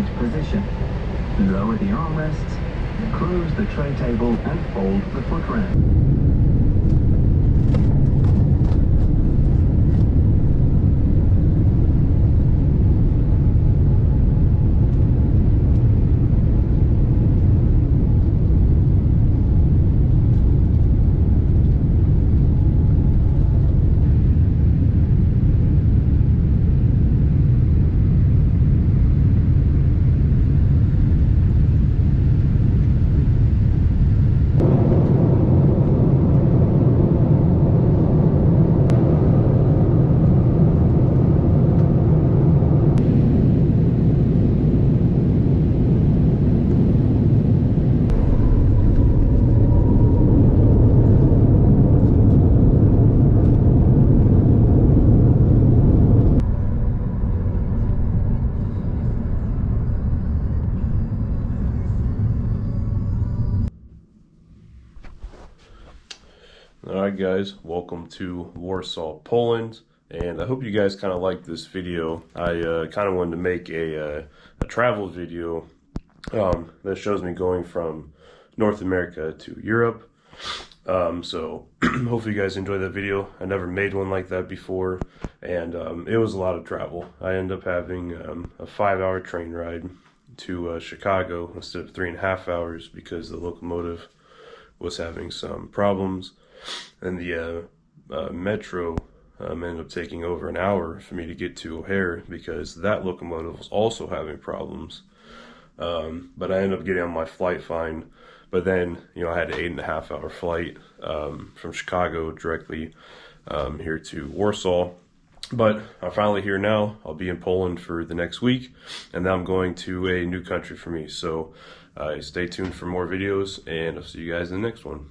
upright position. Lower the armrests, close the tray table and fold the footrest. Alright guys, welcome to Warsaw, Poland, and I hope you guys kind of like this video. I kind of wanted to make a travel video that shows me going from North America to Europe. So hopefully you guys enjoy that video. I never made one like that before, and it was a lot of travel. I ended up having a 5-hour train ride to Chicago instead of 3.5 hours because the locomotive was having some problems. And the metro ended up taking over an hour for me to get to O'Hare because that locomotive was also having problems. But I ended up getting on my flight fine. But then, you know, I had an 8.5-hour flight from Chicago directly here to Warsaw. But I'm finally here now. I'll be in Poland for the next week, and then I'm going to a new country for me. So stay tuned for more videos, and I'll see you guys in the next one.